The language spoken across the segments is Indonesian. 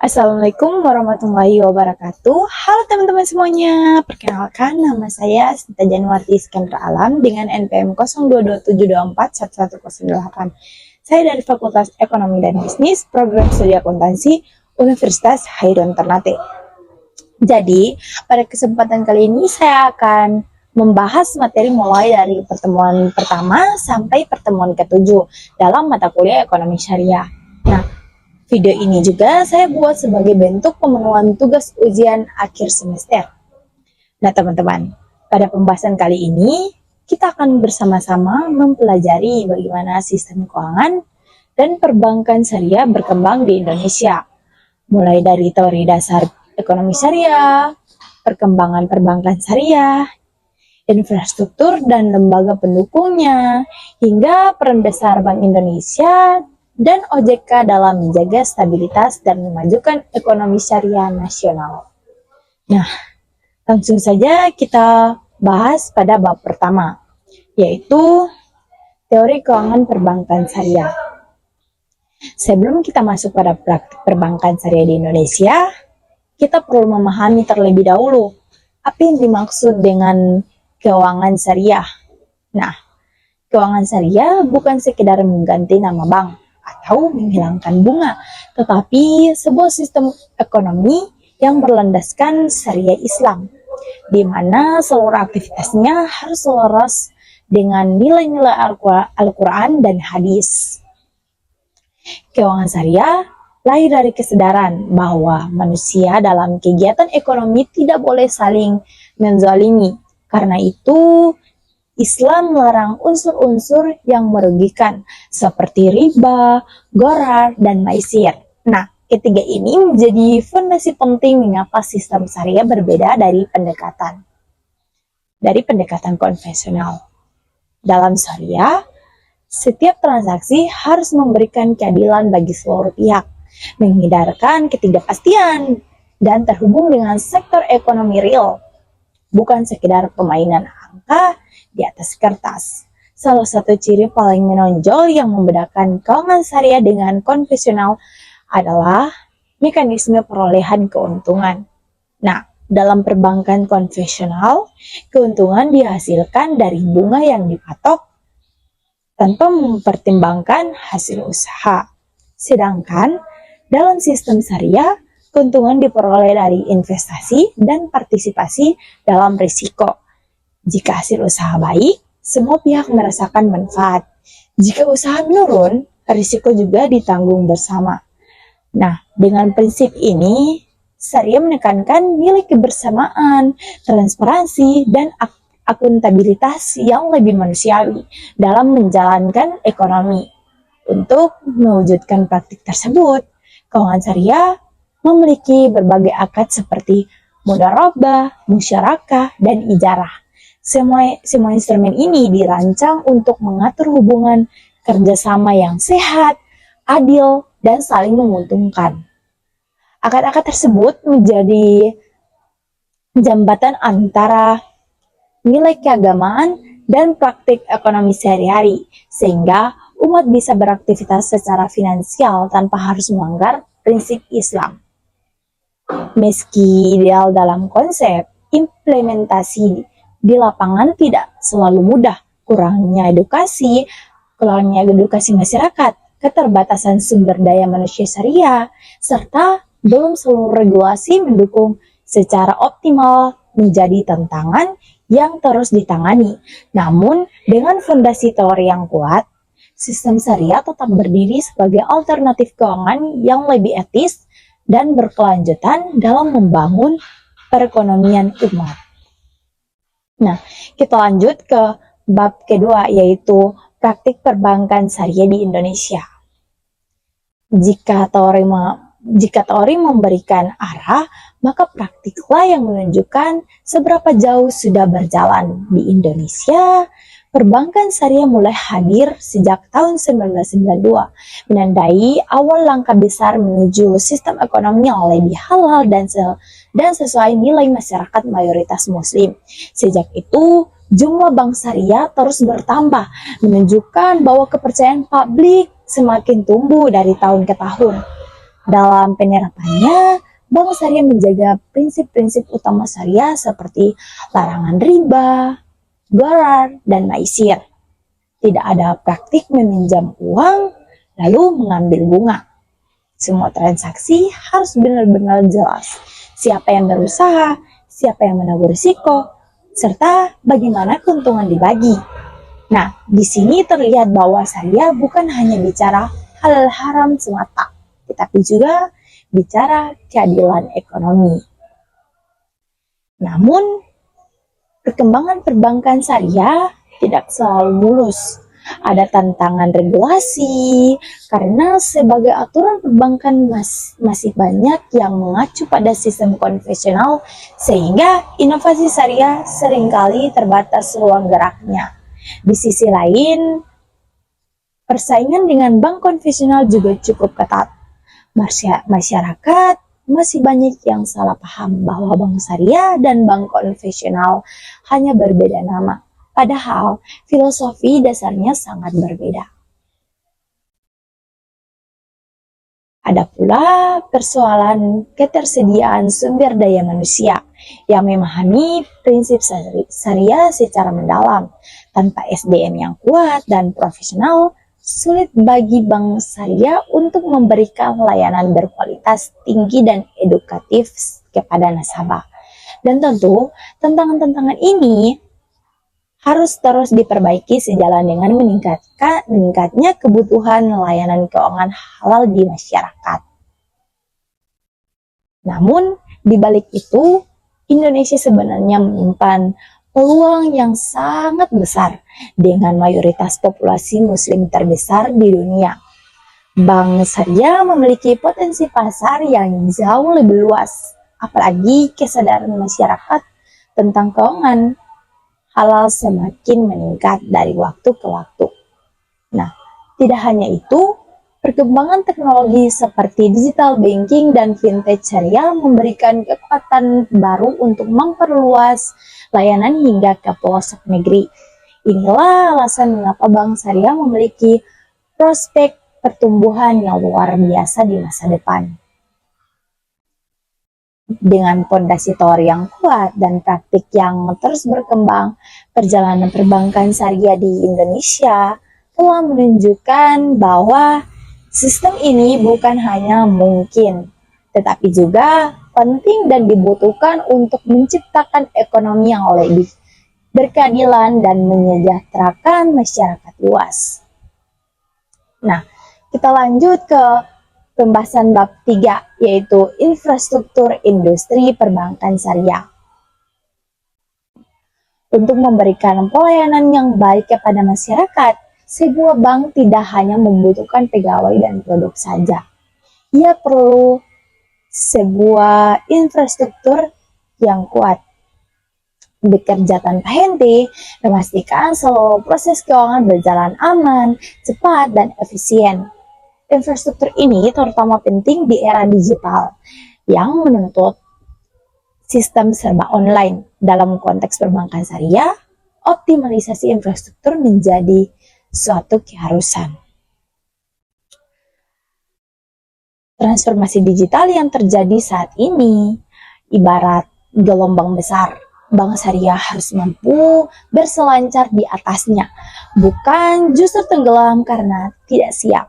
Assalamualaikum warahmatullahi wabarakatuh. Halo teman-teman semuanya. Perkenalkan, nama saya Sinta Januarti Iskandar Alam dengan NPM 0227241108. Saya dari Fakultas Ekonomi dan Bisnis, Program Studi Akuntansi, Universitas Hairun Ternate. Jadi, pada kesempatan kali ini saya akan membahas materi mulai dari pertemuan pertama sampai pertemuan ke-7 dalam mata kuliah Ekonomi Syariah. Nah, video ini juga saya buat sebagai bentuk pemenuhan tugas ujian akhir semester. Nah teman-teman, pada pembahasan kali ini kita akan bersama-sama mempelajari bagaimana sistem keuangan dan perbankan syariah berkembang di Indonesia. Mulai dari teori dasar ekonomi syariah, perkembangan perbankan syariah, infrastruktur dan lembaga pendukungnya, hingga peran besar Bank Indonesia dan OJK dalam menjaga stabilitas dan memajukan ekonomi syariah nasional. Nah, langsung saja kita bahas pada bab pertama, yaitu teori keuangan perbankan syariah. Sebelum kita masuk pada praktik perbankan syariah di Indonesia, kita perlu memahami terlebih dahulu apa yang dimaksud dengan keuangan syariah. Nah, keuangan syariah bukan sekedar mengganti nama bank atau menghilangkan bunga, tetapi sebuah sistem ekonomi yang berlandaskan syariah Islam, di mana seluruh aktivitasnya harus selaras dengan nilai-nilai Al-Quran dan hadis. Keuangan syariah lahir dari kesadaran bahwa manusia dalam kegiatan ekonomi tidak boleh saling menzalimi. Karena itu, Islam melarang unsur-unsur yang merugikan seperti riba, gharar, dan maisir. Nah, ketiga ini menjadi fondasi penting mengapa sistem syariah berbeda dari pendekatan konvensional. Dalam syariah, setiap transaksi harus memberikan keadilan bagi seluruh pihak, menghindarkan ketidakpastian, dan terhubung dengan sektor ekonomi real, bukan sekedar permainan angka di atas kertas. Salah satu ciri paling menonjol yang membedakan keuangan syariah dengan konvensional adalah mekanisme perolehan keuntungan. Nah, dalam perbankan konvensional, keuntungan dihasilkan dari bunga yang dipatok tanpa mempertimbangkan hasil usaha. Sedangkan dalam sistem syariah, keuntungan diperoleh dari investasi dan partisipasi dalam risiko. Jika hasil usaha baik, semua pihak merasakan manfaat. Jika usaha menurun, risiko juga ditanggung bersama. Nah, dengan prinsip ini, syariah menekankan nilai kebersamaan, transparansi, dan akuntabilitas yang lebih manusiawi dalam menjalankan ekonomi. Untuk mewujudkan praktik tersebut, keuangan syariah memiliki berbagai akad seperti mudharabah, musyarakah, dan ijarah. Semua instrumen ini dirancang untuk mengatur hubungan kerjasama yang sehat, adil, dan saling menguntungkan. Akad-akad tersebut menjadi jembatan antara nilai keagamaan dan praktik ekonomi sehari-hari, sehingga umat bisa beraktivitas secara finansial tanpa harus melanggar prinsip Islam. Meski ideal dalam konsep, implementasi di lapangan tidak selalu mudah. Kurangnya edukasi masyarakat, keterbatasan sumber daya manusia syariah, serta belum seluruh regulasi mendukung secara optimal menjadi tantangan yang terus ditangani. Namun, dengan fondasi teori yang kuat, sistem syariah tetap berdiri sebagai alternatif keuangan yang lebih etis dan berkelanjutan dalam membangun perekonomian umat. Nah, kita lanjut ke bab kedua, yaitu praktik perbankan syariah di Indonesia. Jika teori memberikan arah, maka praktiklah yang menunjukkan seberapa jauh sudah berjalan. Di Indonesia, perbankan syariah mulai hadir sejak tahun 1992, menandai awal langkah besar menuju sistem ekonomi yang lebih halal dan sesuai nilai masyarakat mayoritas muslim. Sejak itu, jumlah bank syariah terus bertambah, menunjukkan bahwa kepercayaan publik semakin tumbuh dari tahun ke tahun. Dalam penerapannya, Bank Syariah menjaga prinsip-prinsip utama syariah seperti larangan riba, gharar, dan maisir. Tidak ada praktik meminjam uang lalu mengambil bunga. Semua transaksi harus benar-benar jelas. Siapa yang berusaha, siapa yang menanggung risiko, serta bagaimana keuntungan dibagi. Nah, di sini terlihat bahwa syariah bukan hanya bicara halal haram semata, tetapi juga bicara keadilan ekonomi. Namun, perkembangan perbankan syariah tidak selalu mulus. Ada tantangan regulasi, karena sebagai aturan perbankan masih banyak yang mengacu pada sistem konvensional, sehingga inovasi syariah seringkali terbatas ruang geraknya. Di sisi lain, persaingan dengan bank konvensional juga cukup ketat. Masyarakat masih banyak yang salah paham bahwa bank syariah dan bank konvensional hanya berbeda nama. Padahal filosofi dasarnya sangat berbeda. Ada pula persoalan ketersediaan sumber daya manusia yang memahami prinsip syariah secara mendalam. Tanpa SDM yang kuat dan profesional, sulit bagi bank syariah untuk memberikan layanan berkualitas tinggi dan edukatif kepada nasabah. Dan tentu, tantangan-tantangan ini harus terus diperbaiki sejalan dengan meningkatnya kebutuhan layanan keuangan halal di masyarakat. Namun, di balik itu, Indonesia sebenarnya menyimpan peluang yang sangat besar dengan mayoritas populasi muslim terbesar di dunia. Bank syariah memiliki potensi pasar yang jauh lebih luas, apalagi kesadaran masyarakat tentang keuangan halal semakin meningkat dari waktu ke waktu. Nah, tidak hanya itu, perkembangan teknologi seperti digital banking dan fintech syariah memberikan kekuatan baru untuk memperluas layanan hingga ke pelosok negeri. Inilah alasan mengapa bank syariah memiliki prospek pertumbuhan yang luar biasa di masa depan. Dengan pondasi teori yang kuat dan praktik yang terus berkembang, perjalanan perbankan syariah di Indonesia telah menunjukkan bahwa sistem ini bukan hanya mungkin, tetapi juga penting dan dibutuhkan untuk menciptakan ekonomi yang lebih berkeadilan dan menyejahterakan masyarakat luas. Nah, kita lanjut ke pembahasan bab 3, yaitu infrastruktur industri perbankan syariah. Untuk memberikan pelayanan yang baik kepada masyarakat, sebuah bank tidak hanya membutuhkan pegawai dan produk saja. Ia perlu sebuah infrastruktur yang kuat. Bekerja tanpa henti, memastikan seluruh proses keuangan berjalan aman, cepat, dan efisien. Infrastruktur ini terutama penting di era digital yang menuntut sistem serba online. Dalam konteks perbankan syariah, optimalisasi infrastruktur menjadi suatu keharusan. Transformasi digital yang terjadi saat ini ibarat gelombang besar. Bank syariah harus mampu berselancar di atasnya, bukan justru tenggelam karena tidak siap.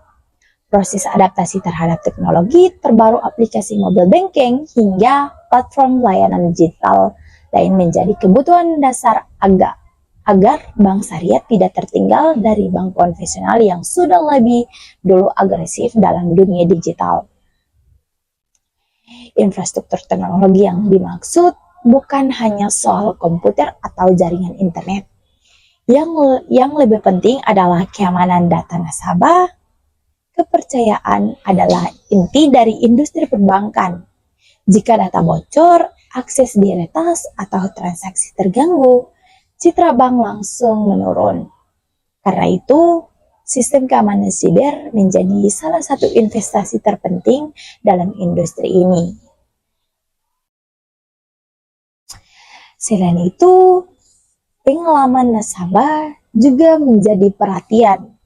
Proses adaptasi terhadap teknologi terbaru, aplikasi mobile banking, hingga platform layanan digital lain menjadi kebutuhan dasar agar bank syariah tidak tertinggal dari bank konvensional yang sudah lebih dulu agresif dalam dunia digital. Infrastruktur teknologi yang dimaksud bukan hanya soal komputer atau jaringan internet. Yang lebih penting adalah keamanan data nasabah. Kepercayaan adalah inti dari industri perbankan. Jika data bocor, akses diretas, atau transaksi terganggu, citra bank langsung menurun. Karena itu, sistem keamanan siber menjadi salah satu investasi terpenting dalam industri ini. Selain itu, pengalaman nasabah juga menjadi perhatian.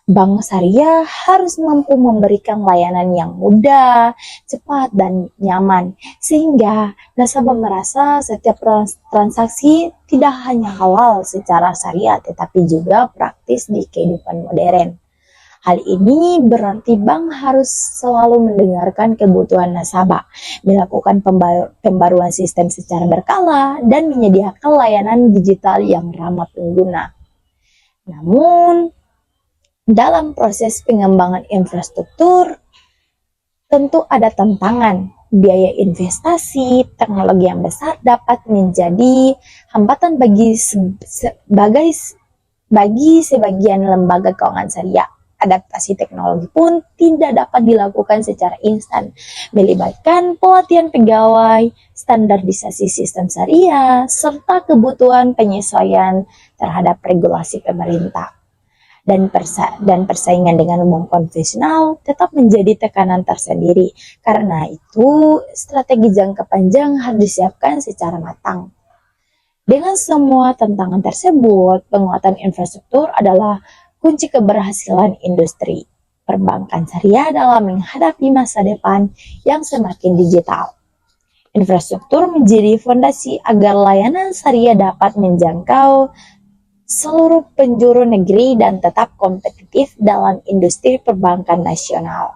Bank syariah harus mampu memberikan layanan yang mudah, cepat, dan nyaman, sehingga nasabah merasa setiap transaksi tidak hanya halal secara syariah, tetapi juga praktis di kehidupan modern. Hal ini berarti bank harus selalu mendengarkan kebutuhan nasabah, melakukan pembaruan sistem secara berkala, dan menyediakan layanan digital yang ramah pengguna. Namun, dalam proses pengembangan infrastruktur, tentu ada tantangan. Biaya investasi, teknologi yang besar dapat menjadi hambatan bagi sebagian lembaga keuangan syariah. Adaptasi teknologi pun tidak dapat dilakukan secara instan, melibatkan pelatihan pegawai, standarisasi sistem syariah, serta kebutuhan penyesuaian terhadap regulasi pemerintah. Dan persaingan dengan umum konvensional tetap menjadi tekanan tersendiri. Karena itu, strategi jangka panjang harus disiapkan secara matang. Dengan semua tantangan tersebut, penguatan infrastruktur adalah kunci keberhasilan industri perbankan syariah dalam menghadapi masa depan yang semakin digital. Infrastruktur menjadi fondasi agar layanan syariah dapat menjangkau seluruh penjuru negeri dan tetap kompetitif dalam industri perbankan nasional.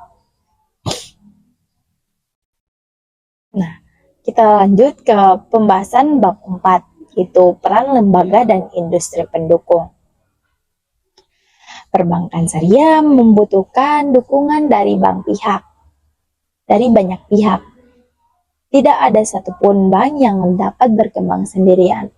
Nah, kita lanjut ke pembahasan bab 4, yaitu peran lembaga dan industri pendukung. Perbankan syariah membutuhkan dukungan dari banyak pihak. Tidak ada satupun bank yang dapat berkembang sendirian.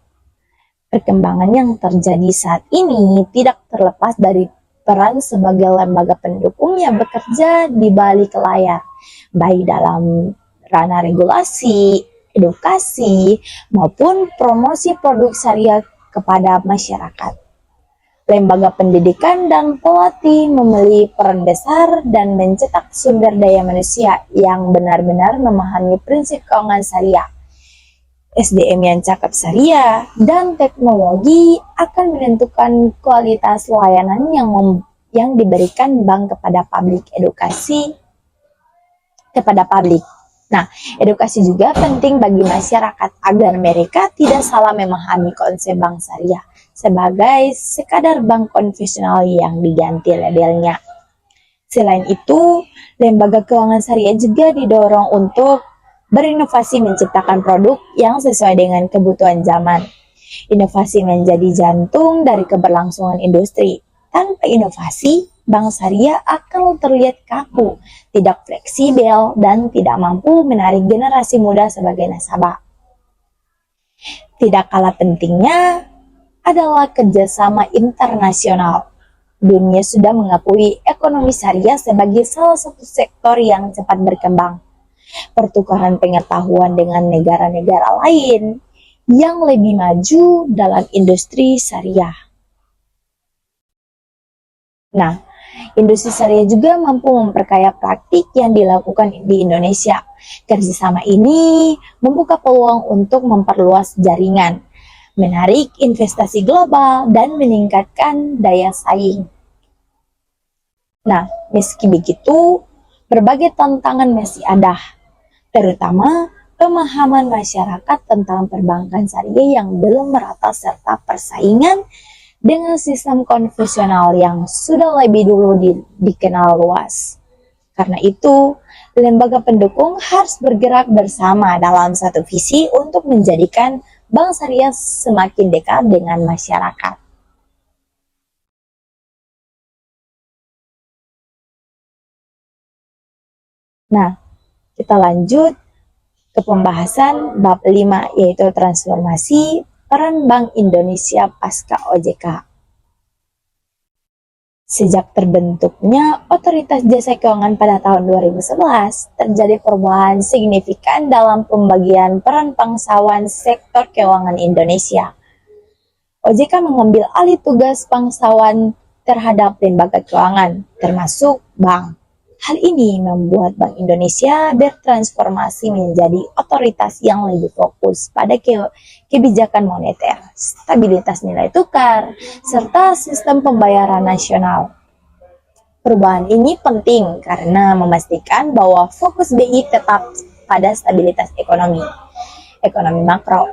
Perkembangan yang terjadi saat ini tidak terlepas dari peran sebagai lembaga pendukung yang bekerja di balik layar, baik dalam ranah regulasi, edukasi, maupun promosi produk syariah kepada masyarakat. Lembaga pendidikan dan pelatih memiliki peran besar dan mencetak sumber daya manusia yang benar-benar memahami prinsip keuangan syariah. SDM yang cakap syariah dan teknologi akan menentukan kualitas layanan yang diberikan bank kepada publik. Nah, edukasi juga penting bagi masyarakat agar mereka tidak salah memahami konsep bank syariah sebagai sekadar bank konvensional yang diganti labelnya. Selain itu, lembaga keuangan syariah juga didorong untuk berinovasi menciptakan produk yang sesuai dengan kebutuhan zaman. Inovasi menjadi jantung dari keberlangsungan industri. Tanpa inovasi, bank syariah akan terlihat kaku, tidak fleksibel, dan tidak mampu menarik generasi muda sebagai nasabah. Tidak kalah pentingnya adalah kerjasama internasional. Dunia sudah mengakui ekonomi syariah sebagai salah satu sektor yang cepat berkembang. Pertukaran pengetahuan dengan negara-negara lain yang lebih maju dalam industri syariah. Nah, industri syariah juga mampu memperkaya praktik yang dilakukan di Indonesia. Kerjasama ini membuka peluang untuk memperluas jaringan, menarik investasi global, dan meningkatkan daya saing. Nah, meski begitu, berbagai tantangan masih ada, terutama pemahaman masyarakat tentang perbankan syariah yang belum merata serta persaingan dengan sistem konvensional yang sudah lebih dulu dikenal luas. Karena itu, lembaga pendukung harus bergerak bersama dalam satu visi untuk menjadikan bank syariah semakin dekat dengan masyarakat. Nah, kita lanjut ke pembahasan bab 5, yaitu transformasi peran Bank Indonesia pasca OJK. Sejak terbentuknya Otoritas Jasa Keuangan pada tahun 2011, terjadi perubahan signifikan dalam pembagian peran bangsawan sektor keuangan Indonesia. OJK mengambil alih tugas bangsawan terhadap lembaga keuangan, termasuk bank. Hal ini membuat Bank Indonesia bertransformasi menjadi otoritas yang lebih fokus pada kebijakan moneter, stabilitas nilai tukar, serta sistem pembayaran nasional. Perubahan ini penting karena memastikan bahwa fokus BI tetap pada stabilitas ekonomi makro.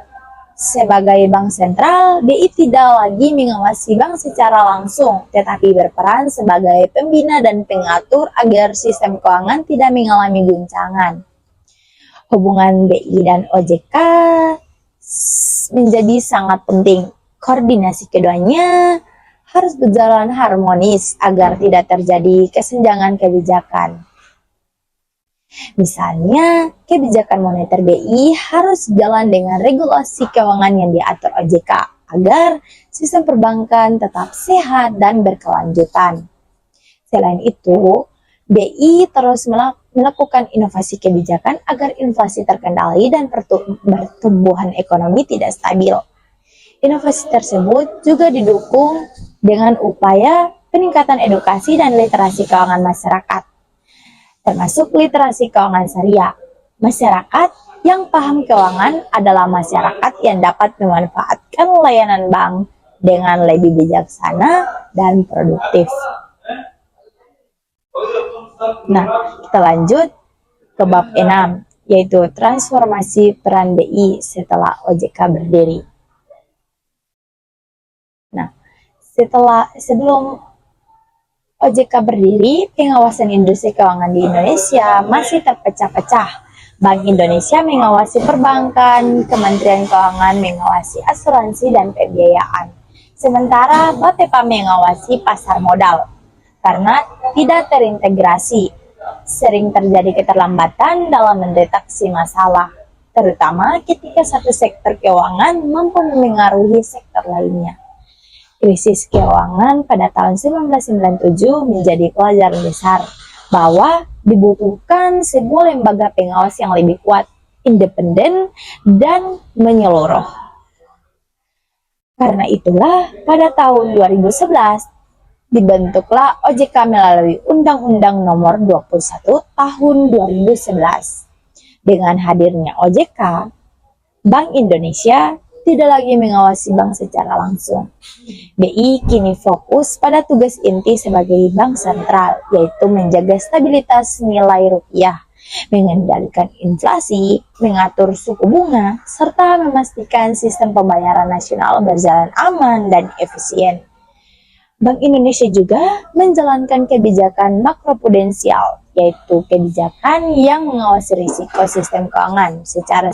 Sebagai bank sentral, BI tidak lagi mengawasi bank secara langsung, tetapi berperan sebagai pembina dan pengatur agar sistem keuangan tidak mengalami guncangan. Hubungan BI dan OJK menjadi sangat penting. Koordinasi keduanya harus berjalan harmonis agar tidak terjadi kesenjangan kebijakan. Misalnya, kebijakan moneter BI harus jalan dengan regulasi keuangan yang diatur OJK agar sistem perbankan tetap sehat dan berkelanjutan. Selain itu, BI terus melakukan inovasi kebijakan agar inflasi terkendali dan pertumbuhan ekonomi tidak stabil. Inovasi tersebut juga didukung dengan upaya peningkatan edukasi dan literasi keuangan masyarakat, termasuk literasi keuangan syariah. Masyarakat yang paham keuangan adalah masyarakat yang dapat memanfaatkan layanan bank dengan lebih bijaksana dan produktif. Nah, kita lanjut ke bab 6, yaitu transformasi peran BI setelah OJK berdiri. Nah, sebelum OJK berdiri, pengawasan industri keuangan di Indonesia masih terpecah-pecah. Bank Indonesia mengawasi perbankan, Kementerian Keuangan mengawasi asuransi dan pembiayaan. Sementara Bapepam mengawasi pasar modal. Karena tidak terintegrasi, sering terjadi keterlambatan dalam mendeteksi masalah, terutama ketika satu sektor keuangan mampu memengaruhi sektor lainnya. Krisis keuangan pada tahun 1997 menjadi pelajaran besar bahwa dibutuhkan sebuah lembaga pengawas yang lebih kuat, independen, dan menyeluruh. Karena itulah pada tahun 2011 dibentuklah OJK melalui Undang-Undang Nomor 21 Tahun 2011. Dengan hadirnya OJK, Bank Indonesia tidak lagi mengawasi bank secara langsung. BI kini fokus pada tugas inti sebagai bank sentral, yaitu menjaga stabilitas nilai rupiah, mengendalikan inflasi, mengatur suku bunga, serta memastikan sistem pembayaran nasional berjalan aman dan efisien. Bank Indonesia juga menjalankan kebijakan makroprudensial, yaitu kebijakan yang mengawasi risiko sistem keuangan secara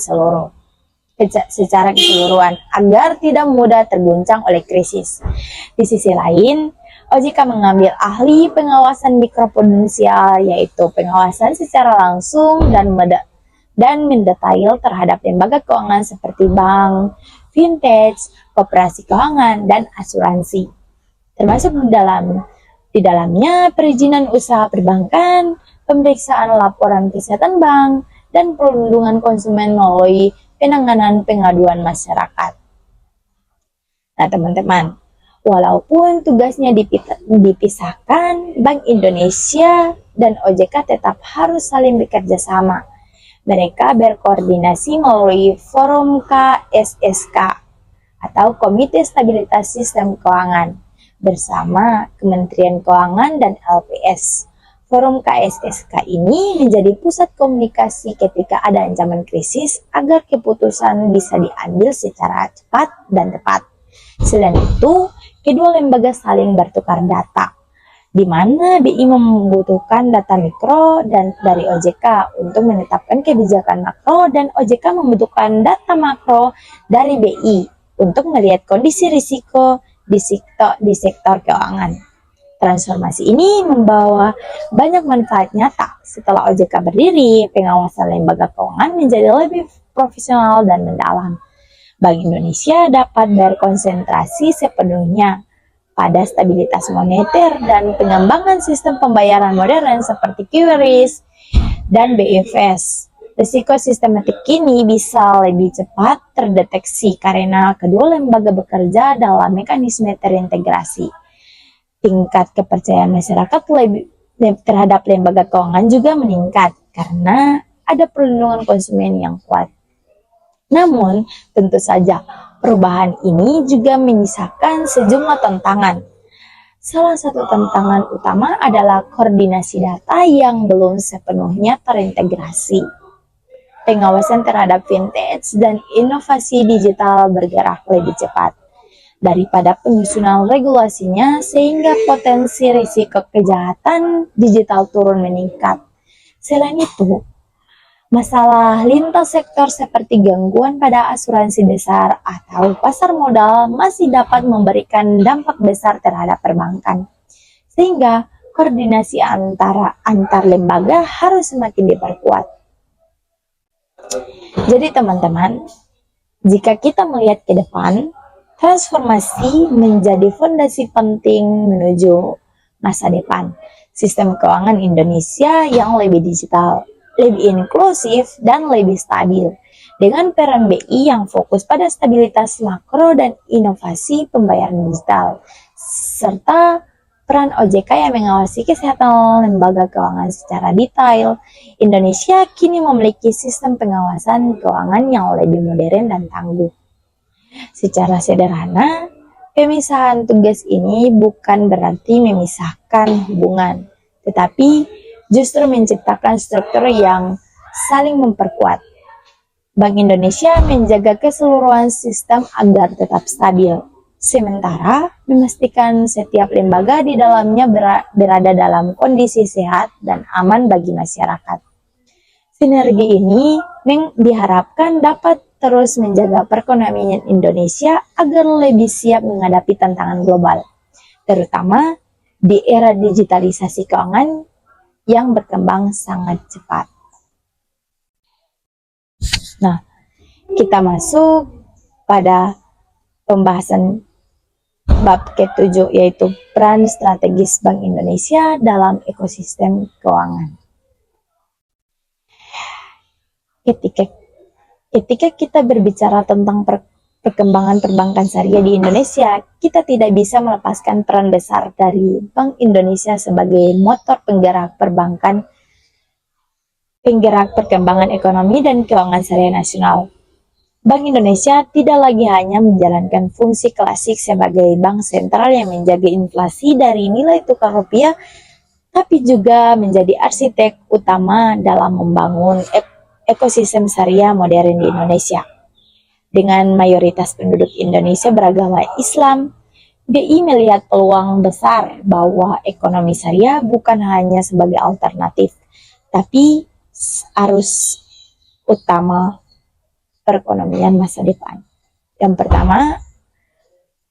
keseluruhan agar tidak mudah terguncang oleh krisis. Di sisi lain, OJK mengambil ahli pengawasan mikroprudensial, yaitu pengawasan secara langsung dan mendetail terhadap lembaga keuangan seperti bank, fintech, koperasi keuangan, dan asuransi. Termasuk di dalamnya perizinan usaha perbankan, pemeriksaan laporan kesehatan bank, dan perlindungan konsumen melalui penanganan pengaduan masyarakat. Nah teman-teman, walaupun tugasnya dipisahkan, Bank Indonesia dan OJK tetap harus saling bekerja sama. Mereka berkoordinasi melalui Forum KSSK atau Komite Stabilitas Sistem Keuangan bersama Kementerian Keuangan dan LPS. Forum KSSK ini menjadi pusat komunikasi ketika ada ancaman krisis agar keputusan bisa diambil secara cepat dan tepat. Selain itu, kedua lembaga saling bertukar data, di mana BI membutuhkan data mikro dan dari OJK untuk menetapkan kebijakan makro, dan OJK membutuhkan data makro dari BI untuk melihat kondisi risiko di sektor keuangan. Transformasi ini membawa banyak manfaat nyata. Setelah OJK berdiri, pengawasan lembaga keuangan menjadi lebih profesional dan mendalam. Bank Indonesia dapat berkonsentrasi sepenuhnya pada stabilitas moneter dan pengembangan sistem pembayaran modern seperti QRIS dan BIFS. Risiko sistematik ini bisa lebih cepat terdeteksi karena kedua lembaga bekerja dalam mekanisme terintegrasi. Tingkat kepercayaan masyarakat terhadap lembaga keuangan juga meningkat karena ada perlindungan konsumen yang kuat. Namun, tentu saja perubahan ini juga menyisakan sejumlah tantangan. Salah satu tantangan utama adalah koordinasi data yang belum sepenuhnya terintegrasi. Pengawasan terhadap fintech dan inovasi digital bergerak lebih cepat daripada penyusunan regulasinya, sehingga potensi risiko kejahatan digital turun meningkat. Selain itu, masalah lintas sektor seperti gangguan pada asuransi besar atau pasar modal masih dapat memberikan dampak besar terhadap perbankan. Sehingga koordinasi antar lembaga harus semakin diperkuat. Jadi teman-teman, jika kita melihat ke depan, transformasi menjadi fondasi penting menuju masa depan. Sistem keuangan Indonesia yang lebih digital, lebih inklusif, dan lebih stabil. Dengan peran BI yang fokus pada stabilitas makro dan inovasi pembayaran digital, serta peran OJK yang mengawasi kesehatan lembaga keuangan secara detail, Indonesia kini memiliki sistem pengawasan keuangan yang lebih modern dan tangguh. Secara sederhana, pemisahan tugas ini bukan berarti memisahkan hubungan, tetapi justru menciptakan struktur yang saling memperkuat. Bank Indonesia menjaga keseluruhan sistem agar tetap stabil, sementara memastikan setiap lembaga di dalamnya berada dalam kondisi sehat dan aman bagi masyarakat. Sinergi ini diharapkan dapat terus menjaga perekonomian Indonesia agar lebih siap menghadapi tantangan global, terutama di era digitalisasi keuangan yang berkembang sangat cepat. Nah, kita masuk pada pembahasan bab ke-7, yaitu peran strategis Bank Indonesia dalam ekosistem keuangan. Ketika kita berbicara tentang perkembangan perbankan syariah di Indonesia, kita tidak bisa melepaskan peran besar dari Bank Indonesia sebagai motor penggerak perkembangan ekonomi dan keuangan syariah nasional. Bank Indonesia tidak lagi hanya menjalankan fungsi klasik sebagai bank sentral yang menjaga inflasi dari nilai tukar rupiah, tapi juga menjadi arsitek utama dalam membangun ekosistem syariah modern di Indonesia. Dengan mayoritas penduduk Indonesia beragama Islam, BI melihat peluang besar bahwa ekonomi syariah bukan hanya sebagai alternatif, tapi arus utama perekonomian masa depan. Yang pertama,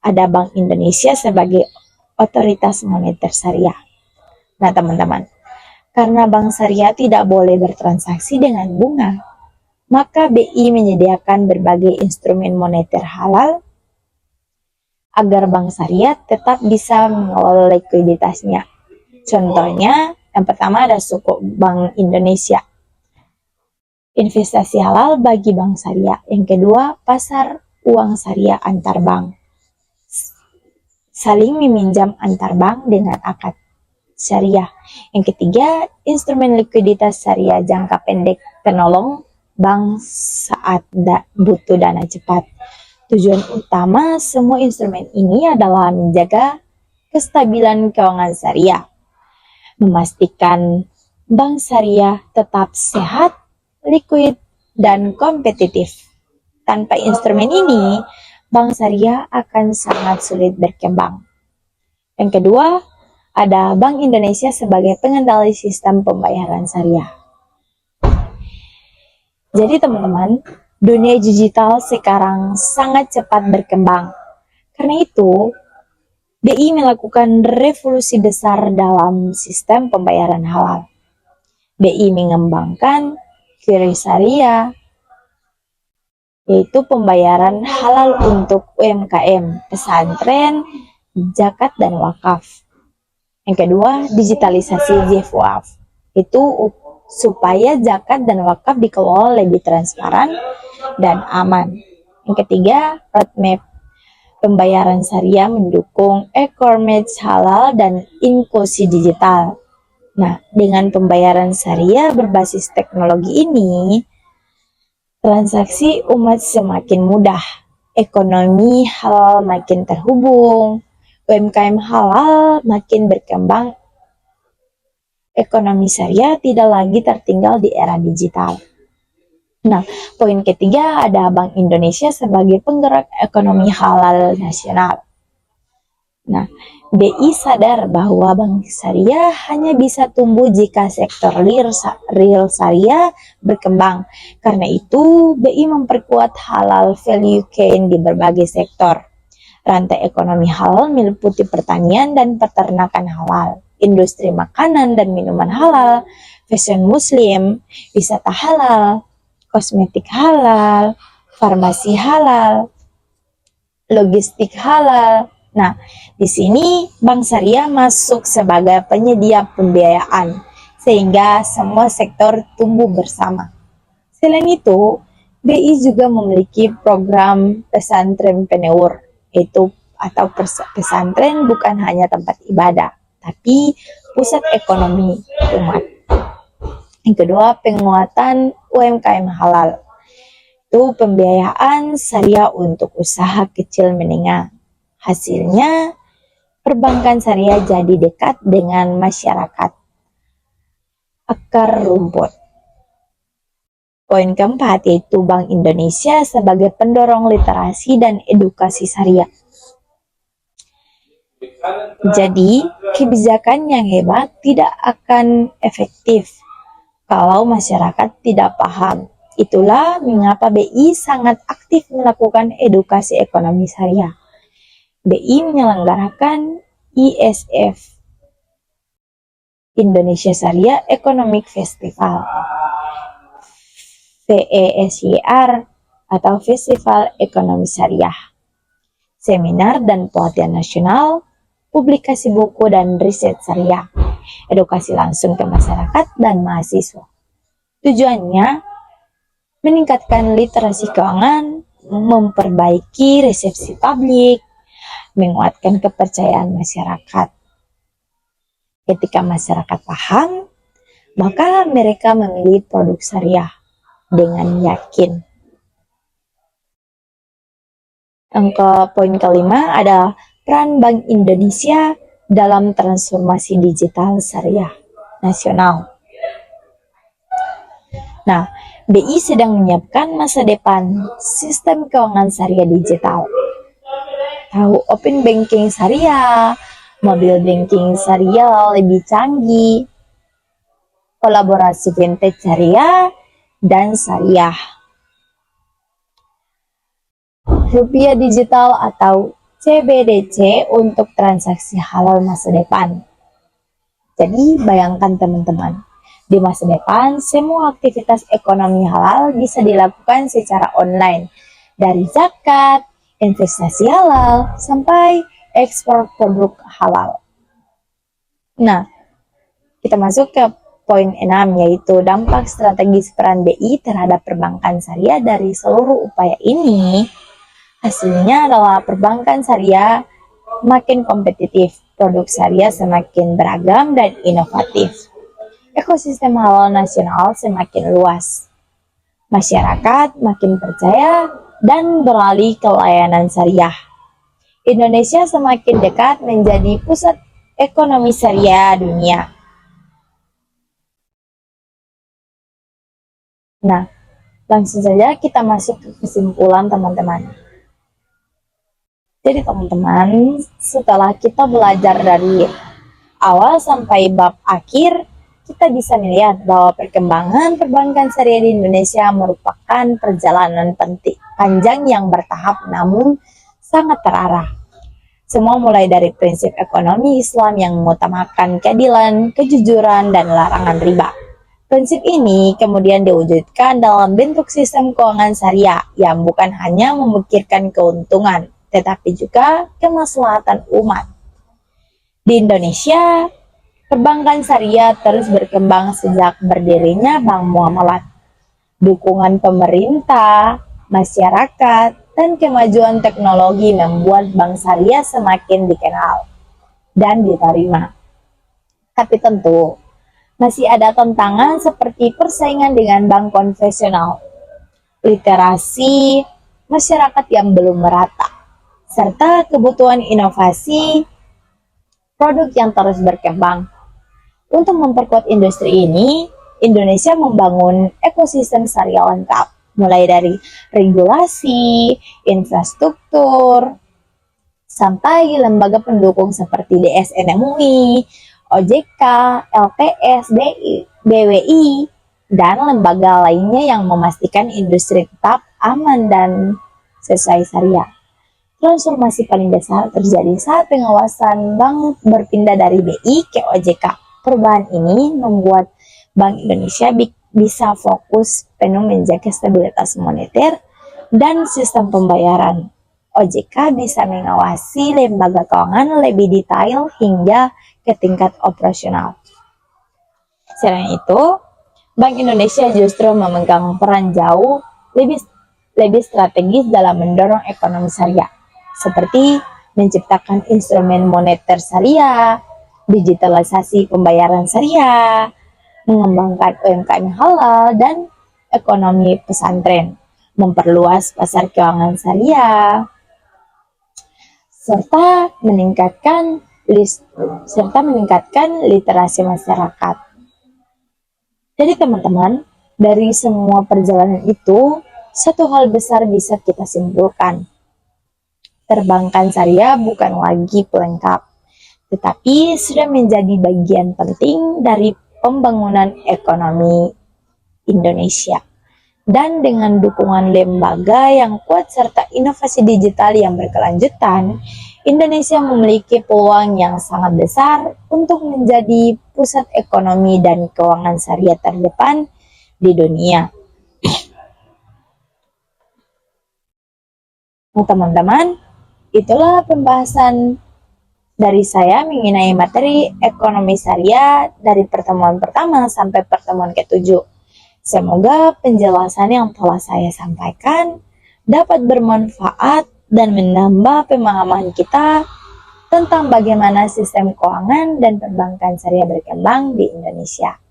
ada Bank Indonesia sebagai otoritas moneter syariah. Nah teman-teman, karena bank syariah tidak boleh bertransaksi dengan bunga, maka BI menyediakan berbagai instrumen moneter halal agar bank syariah tetap bisa mengelola likuiditasnya. Contohnya, yang pertama ada Sukuk Bank Indonesia, investasi halal bagi bank syariah. Yang kedua, pasar uang syariah antar bank, saling meminjam antar bank dengan akad syariah. Yang ketiga, instrumen likuiditas syariah jangka pendek penolong bank saat butuh dana cepat. Tujuan utama semua instrumen ini adalah menjaga kestabilan keuangan syariah, memastikan bank syariah tetap sehat, likuid, dan kompetitif. Tanpa instrumen ini, bank syariah akan sangat sulit berkembang. Yang kedua, ada Bank Indonesia sebagai pengendali sistem pembayaran syariah. Jadi teman-teman, dunia digital sekarang sangat cepat berkembang. Karena itu, BI melakukan revolusi besar dalam sistem pembayaran halal. BI mengembangkan QRIS syariah, yaitu pembayaran halal untuk UMKM, pesantren, zakat, dan wakaf. Yang kedua, digitalisasi ZWAF, itu supaya zakat dan wakaf dikelola lebih transparan dan aman. Yang ketiga, roadmap pembayaran syariah mendukung e-commerce halal dan inklusi digital. Nah, dengan pembayaran syariah berbasis teknologi ini, transaksi umat semakin mudah, ekonomi halal makin terhubung, UMKM halal makin berkembang, ekonomi syariah tidak lagi tertinggal di era digital. Nah, poin ketiga ada Bank Indonesia sebagai penggerak ekonomi halal nasional. Nah, BI sadar bahwa bank syariah hanya bisa tumbuh jika sektor real syariah berkembang. Karena itu, BI memperkuat halal value chain di berbagai sektor. Rantai ekonomi halal meliputi pertanian dan peternakan halal, industri makanan dan minuman halal, fashion muslim, wisata halal, kosmetik halal, farmasi halal, logistik halal. Nah, di sini Bank Syariah masuk sebagai penyedia pembiayaan sehingga semua sektor tumbuh bersama. Selain itu, BI juga memiliki program pesantrenpreneur, itu atau pesantren bukan hanya tempat ibadah, tapi pusat ekonomi umat. Yang kedua, penguatan UMKM halal. Itu pembiayaan syariah untuk usaha kecil menengah. Hasilnya, perbankan syariah jadi dekat dengan masyarakat. Akar rumput. Poin keempat yaitu Bank Indonesia sebagai pendorong literasi dan edukasi syariah. Jadi, kebijakan yang hebat tidak akan efektif kalau masyarakat tidak paham. Itulah mengapa BI sangat aktif melakukan edukasi ekonomi syariah. BI menyelenggarakan ISF, Indonesia Syariah Economic Festival, FESYR atau Festival Ekonomi Syariah, seminar dan pelatihan nasional, publikasi buku dan riset syariah, edukasi langsung ke masyarakat dan mahasiswa. Tujuannya meningkatkan literasi keuangan, memperbaiki resepsi publik, menguatkan kepercayaan masyarakat. Ketika masyarakat paham, maka mereka memilih produk syariah dengan yakin. Poin kelima ada peran Bank Indonesia dalam transformasi digital syariah nasional. Nah, BI sedang menyiapkan masa depan sistem keuangan syariah digital. Tahu open banking syariah, mobile banking syariah lebih canggih, kolaborasi fintech syariah, dan syariah. Rupiah digital atau CBDC untuk transaksi halal masa depan. Jadi bayangkan teman-teman, di masa depan semua aktivitas ekonomi halal bisa dilakukan secara online, dari zakat, investasi halal, sampai ekspor produk halal. Nah, kita masuk ke poin 6 yaitu dampak strategis peran BI terhadap perbankan syariah. Dari seluruh upaya ini, hasilnya adalah perbankan syariah makin kompetitif, produk syariah semakin beragam dan inovatif. Ekosistem halal nasional semakin luas. Masyarakat makin percaya dan beralih ke layanan syariah. Indonesia semakin dekat menjadi pusat ekonomi syariah dunia. Nah, langsung saja kita masuk ke kesimpulan teman-teman. Jadi teman-teman, setelah kita belajar dari awal sampai bab akhir, kita bisa melihat bahwa perkembangan perbankan syariah di Indonesia merupakan perjalanan panjang yang bertahap namun sangat terarah. Semua mulai dari prinsip ekonomi Islam yang mengutamakan keadilan, kejujuran, dan larangan riba. Prinsip ini kemudian diwujudkan dalam bentuk sistem keuangan syariah yang bukan hanya memikirkan keuntungan, tetapi juga kemaslahatan umat. Di Indonesia, perbankan syariah terus berkembang sejak berdirinya Bank Muamalat. Dukungan pemerintah, masyarakat, dan kemajuan teknologi membuat bank syariah semakin dikenal dan diterima. Tapi tentu, masih ada tantangan seperti persaingan dengan bank konvensional, literasi masyarakat yang belum merata, serta kebutuhan inovasi produk yang terus berkembang. Untuk memperkuat industri ini, Indonesia membangun ekosistem syariah lengkap, mulai dari regulasi, infrastruktur, sampai lembaga pendukung seperti DSN MUI, OJK, LPS, BWI, dan lembaga lainnya yang memastikan industri tetap aman dan sesuai syariah. Transformasi paling besar terjadi saat pengawasan bank berpindah dari BI ke OJK. Perubahan ini membuat Bank Indonesia bisa fokus penuh menjaga stabilitas moneter dan sistem pembayaran. OJK bisa mengawasi lembaga keuangan lebih detail hingga ke tingkat operasional. Selain itu, Bank Indonesia justru memegang peran jauh lebih strategis dalam mendorong ekonomi syariah, seperti menciptakan instrumen moneter syariah, digitalisasi pembayaran syariah, mengembangkan UMKM halal dan ekonomi pesantren, memperluas pasar keuangan syariah, serta meningkatkan literasi masyarakat. Jadi teman-teman, dari semua perjalanan itu, satu hal besar bisa kita simpulkan. Perbankan syariah bukan lagi pelengkap, tetapi sudah menjadi bagian penting dari pembangunan ekonomi Indonesia. Dan dengan dukungan lembaga yang kuat serta inovasi digital yang berkelanjutan, Indonesia memiliki peluang yang sangat besar untuk menjadi pusat ekonomi dan keuangan syariah terdepan di dunia. Teman-teman, itulah pembahasan dari saya mengenai materi ekonomi syariah dari pertemuan pertama sampai pertemuan ke-7. Semoga penjelasan yang telah saya sampaikan dapat bermanfaat dan menambah pemahaman kita tentang bagaimana sistem keuangan dan perbankan syariah berkembang di Indonesia.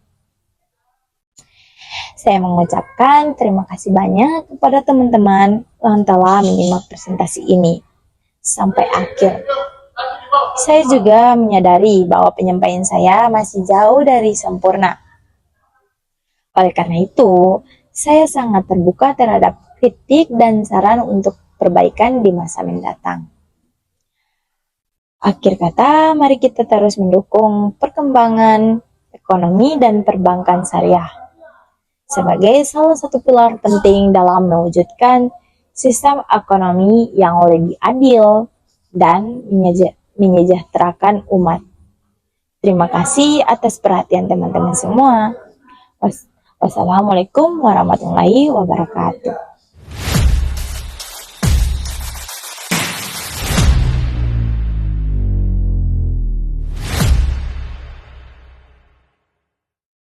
Saya mengucapkan terima kasih banyak kepada teman-teman yang telah menyimak presentasi ini sampai akhir. Saya juga menyadari bahwa penyampaian saya masih jauh dari sempurna. Oleh karena itu, saya sangat terbuka terhadap kritik dan saran untuk perbaikan di masa mendatang. Akhir kata, mari kita terus mendukung perkembangan ekonomi dan perbankan syariah sebagai salah satu pilar penting dalam mewujudkan sistem ekonomi yang lebih adil dan menyejahterakan umat. Terima kasih atas perhatian teman-teman semua. Wassalamualaikum warahmatullahi wabarakatuh.